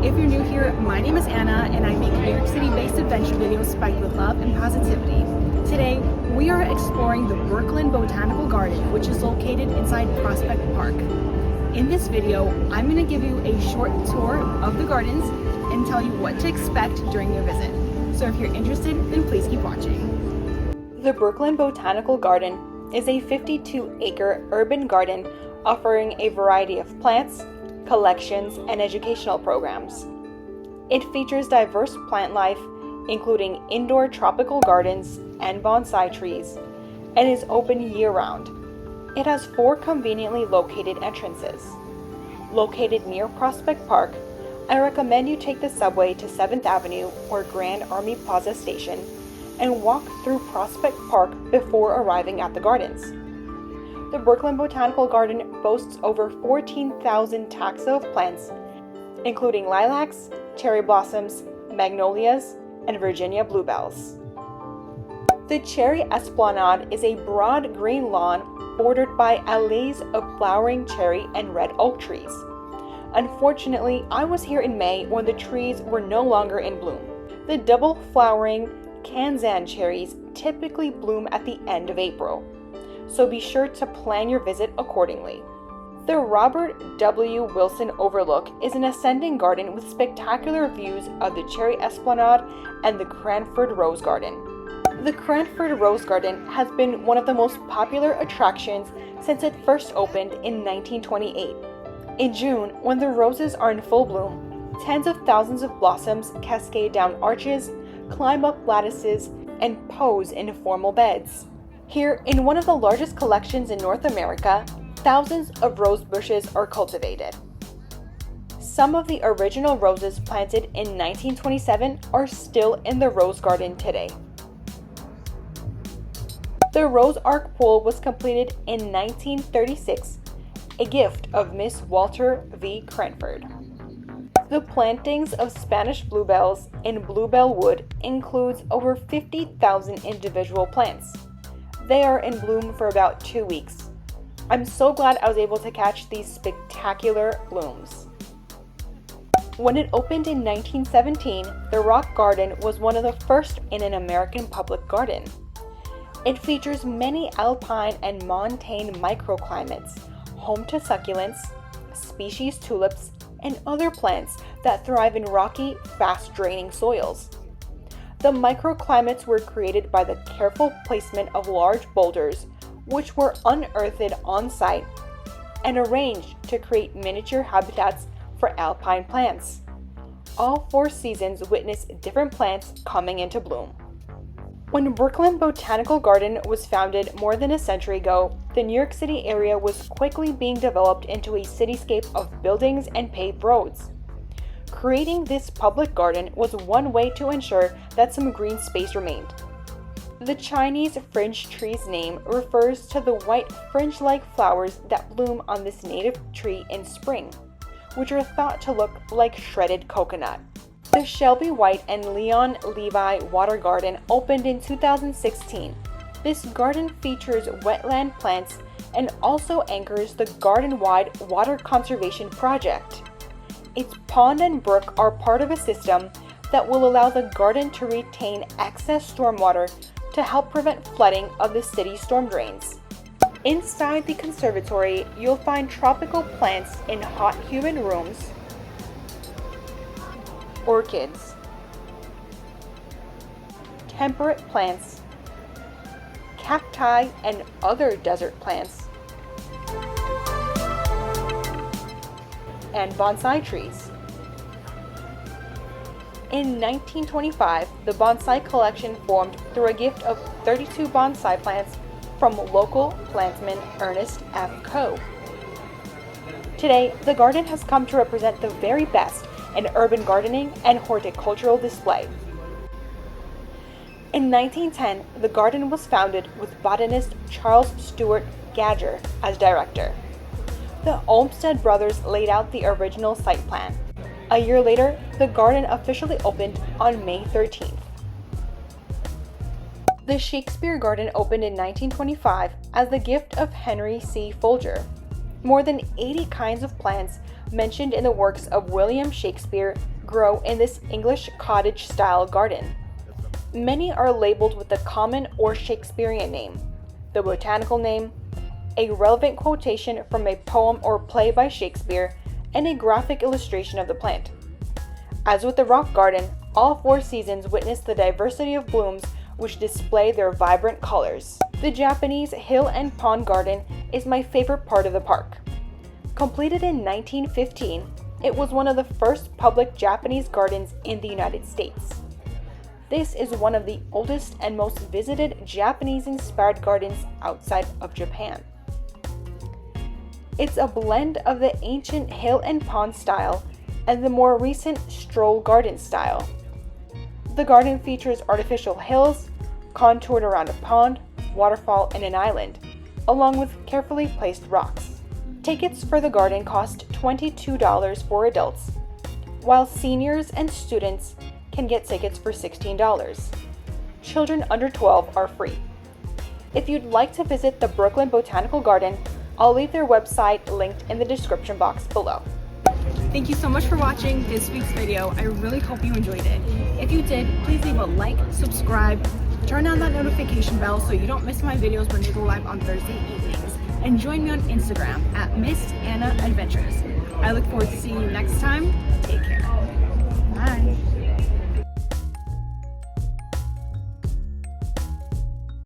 If you're new here, my name is Anna and I make New York City-based adventure videos spiked with love and positivity. Today, we are exploring the Brooklyn Botanical Garden, which is located inside Prospect Park. In this video, I'm going to give you a short tour of the gardens and tell you what to expect during your visit. So if you're interested, then please keep watching. The Brooklyn Botanical Garden is a 52-acre urban garden offering a variety of plants, collections, and educational programs. It features diverse plant life, including indoor tropical gardens and bonsai trees, and is open year-round. It has 4 conveniently located entrances. Located near Prospect Park, I recommend you take the subway to 7th Avenue or Grand Army Plaza Station and walk through Prospect Park before arriving at the gardens. The Brooklyn Botanical Garden boasts over 14,000 taxa of plants, including lilacs, cherry blossoms, magnolias, and Virginia bluebells. The Cherry Esplanade is a broad green lawn bordered by alleys of flowering cherry and red oak trees. Unfortunately, I was here in May when the trees were no longer in bloom. The double-flowering Kanzan cherries typically bloom at the end of April, so be sure to plan your visit accordingly. The Robert W. Wilson Overlook is an ascending garden with spectacular views of the Cherry Esplanade and the Cranford Rose Garden. The Cranford Rose Garden has been one of the most popular attractions since it first opened in 1928. In June, when the roses are in full bloom, tens of thousands of blossoms cascade down arches, climb up lattices, and pose in formal beds. Here, in one of the largest collections in North America, thousands of rose bushes are cultivated. Some of the original roses planted in 1927 are still in the rose garden today. The Rose Arc Pool was completed in 1936, a gift of Miss Walter V. Cranford. The plantings of Spanish bluebells in Bluebell Wood includes over 50,000 individual plants. They are in bloom for about 2 weeks. I'm so glad I was able to catch these spectacular blooms. When it opened in 1917, the Rock Garden was one of the first in an American public garden. It features many alpine and montane microclimates, home to succulents, species tulips, and other plants that thrive in rocky, fast-draining soils. The microclimates were created by the careful placement of large boulders, which were unearthed on site and arranged to create miniature habitats for alpine plants. All 4 seasons witness different plants coming into bloom. When Brooklyn Botanical Garden was founded more than a century ago, the New York City area was quickly being developed into a cityscape of buildings and paved roads. Creating this public garden was one way to ensure that some green space remained. The Chinese fringe tree's name refers to the white fringe-like flowers that bloom on this native tree in spring, which are thought to look like shredded coconut. The Shelby White and Leon Levi Water Garden opened in 2016. This garden features wetland plants and also anchors the garden-wide water conservation project. Its pond and brook are part of a system that will allow the garden to retain excess stormwater to help prevent flooding of the city's storm drains. Inside the conservatory, you'll find tropical plants in hot humid rooms, orchids, temperate plants, cacti and other desert plants, and bonsai trees. In 1925, the bonsai collection formed through a gift of 32 bonsai plants from local plantman Ernest F. Coe. Today, the garden has come to represent the very best in urban gardening and horticultural display. In 1910, the garden was founded with botanist Charles Stewart Gadger as director. The Olmsted brothers laid out the original site plan. A year later, the garden officially opened on May 13th. The Shakespeare Garden opened in 1925 as the gift of Henry C. Folger. More than 80 kinds of plants mentioned in the works of William Shakespeare, grow in this English cottage-style garden. Many are labeled with the common or Shakespearean name, the botanical name, a relevant quotation from a poem or play by Shakespeare, and a graphic illustration of the plant. As with the rock garden, all 4 seasons witness the diversity of blooms which display their vibrant colors. The Japanese hill and pond garden is my favorite part of the park. Completed in 1915, it was one of the first public Japanese gardens in the United States. This is one of the oldest and most visited Japanese-inspired gardens outside of Japan. It's a blend of the ancient hill and pond style and the more recent stroll garden style. The garden features artificial hills, contoured around a pond, waterfall, and an island, along with carefully placed rocks. Tickets for the garden cost $22 for adults, while seniors and students can get tickets for $16. Children under 12 are free. If you'd like to visit the Brooklyn Botanical Garden, I'll leave their website linked in the description box below. Thank you so much for watching this week's video. I really hope you enjoyed it. If you did, please leave a like, subscribe, turn on that notification bell so you don't miss my videos when they go live on Thursday evenings, and join me on Instagram at Miss Anna Adventures. I look forward to seeing you next time. Take care. Bye.